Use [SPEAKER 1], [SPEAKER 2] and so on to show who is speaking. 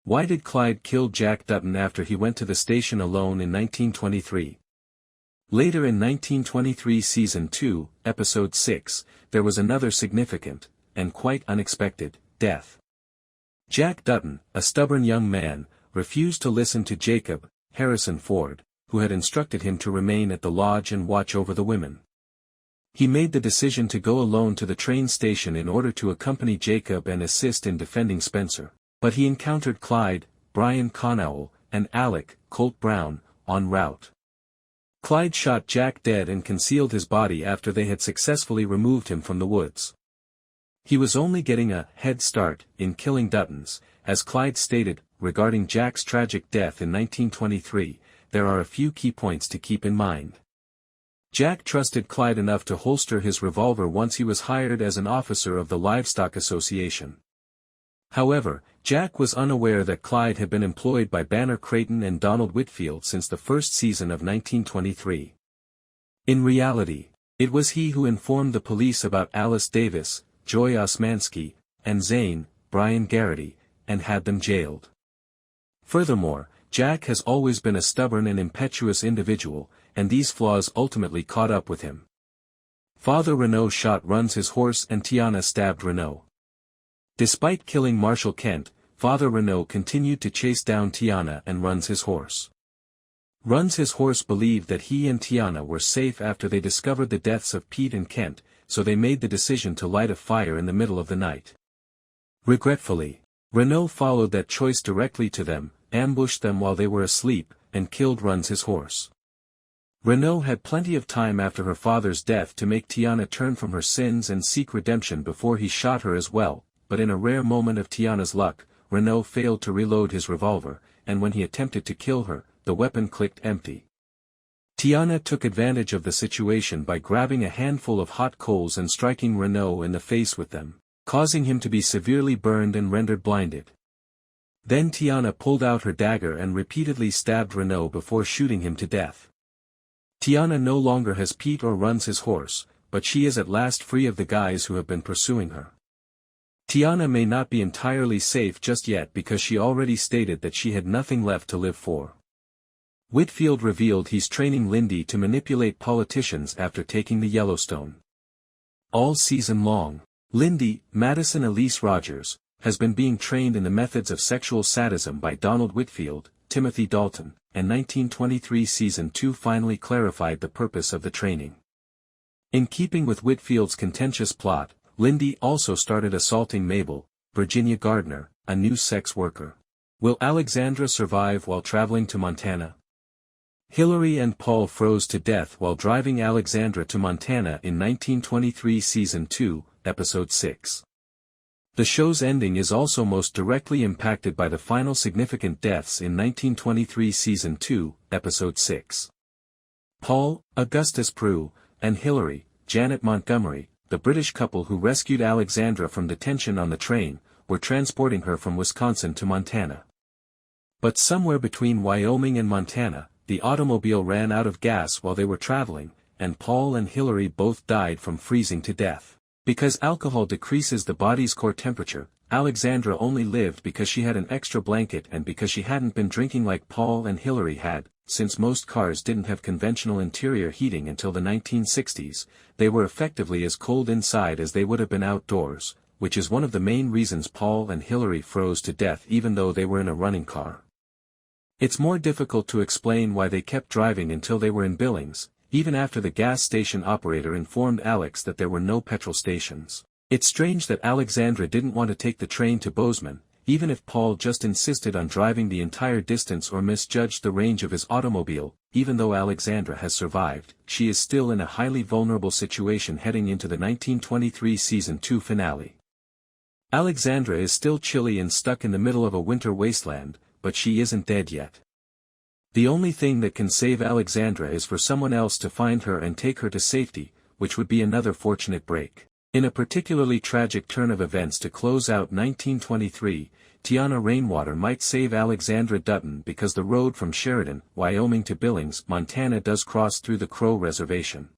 [SPEAKER 1] Why did Clyde kill Jack Dutton after he went to the station alone in 1923? Later in 1923 Season 2, Episode 6, there was another significant, and quite unexpected, death. Jack Dutton, a stubborn young man, refused to listen to Jacob, Harrison Ford, who had instructed him to remain at the lodge and watch over the women. He made the decision to go alone to the train station in order to accompany Jacob and assist in defending Spencer, but he encountered Clyde, Brian Konowal, and Alec, Colt Brown, en route. Clyde shot Jack dead and concealed his body after they had successfully removed him from the woods. He was only getting a head start in killing Duttons, as Clyde stated, regarding Jack's tragic death in 1923, there are a few key points to keep in mind. Jack trusted Clyde enough to holster his revolver once he was hired as an officer of the Livestock Association. However, Jack was unaware that Clyde had been employed by Banner Creighton and Donald Whitfield since the first season of 1923. In reality, it was he who informed the police about Alice Davis, Joy Osmanski, and Zane, Brian Geraghty, and had them jailed. Furthermore, Jack has always been a stubborn and impetuous individual, and these flaws ultimately caught up with him. Father Renault shot Run's his horse and Tiana stabbed Renault. Despite killing Marshal Kent, Father Renault continued to chase down Tiana and Run's his horse. Run's his horse believed that he and Tiana were safe after they discovered the deaths of Pete and Kent, so they made the decision to light a fire in the middle of the night. Regretfully, Renault followed that choice directly to them, ambushed them while they were asleep, and killed Run's his horse. Renault had plenty of time after her father's death to make Tiana turn from her sins and seek redemption before he shot her as well, but in a rare moment of Tiana's luck, Renault failed to reload his revolver, and when he attempted to kill her, the weapon clicked empty. Tiana took advantage of the situation by grabbing a handful of hot coals and striking Renault in the face with them, causing him to be severely burned and rendered blinded. Then Tiana pulled out her dagger and repeatedly stabbed Renault before shooting him to death. Tiana no longer has Pete or Run's his horse, but she is at last free of the guys who have been pursuing her. Tiana may not be entirely safe just yet because she already stated that she had nothing left to live for. Whitfield revealed he's training Lindy to manipulate politicians after taking the Yellowstone. All season long, Lindy, Madison Elise Rogers, has been being trained in the methods of sexual sadism by Donald Whitfield, Timothy Dalton, and 1923 Season 2 finally clarified the purpose of the training. In keeping with Whitfield's contentious plot, Lindy also started assaulting Mabel, Virginia Gardner, a new sex worker. Will Alexandra survive while traveling to Montana? Hillary and Paul froze to death while driving Alexandra to Montana in 1923 Season 2, Episode 6. The show's ending is also most directly impacted by the final significant deaths in 1923 Season 2, Episode 6. Paul, Augustus Prue, and Hillary, Janet Montgomery, the British couple who rescued Alexandra from detention on the train, were transporting her from Wisconsin to Montana. But somewhere between Wyoming and Montana, the automobile ran out of gas while they were traveling, and Paul and Hillary both died from freezing to death. Because alcohol decreases the body's core temperature, Alexandra only lived because she had an extra blanket and because she hadn't been drinking like Paul and Hillary had. Since most cars didn't have conventional interior heating until the 1960s, they were effectively as cold inside as they would have been outdoors, which is one of the main reasons Paul and Hillary froze to death even though they were in a running car. It's more difficult to explain why they kept driving until they were in Billings, even after the gas station operator informed Alex that there were no petrol stations. It's strange that Alexandra didn't want to take the train to Bozeman, even if Paul just insisted on driving the entire distance or misjudged the range of his automobile. Even though Alexandra has survived, she is still in a highly vulnerable situation heading into the 1923 Season 2 finale. Alexandra is still chilly and stuck in the middle of a winter wasteland, but she isn't dead yet. The only thing that can save Alexandra is for someone else to find her and take her to safety, which would be another fortunate break. In a particularly tragic turn of events to close out 1923, Tiana Rainwater might save Alexandra Dutton because the road from Sheridan, Wyoming to Billings, Montana does cross through the Crow Reservation.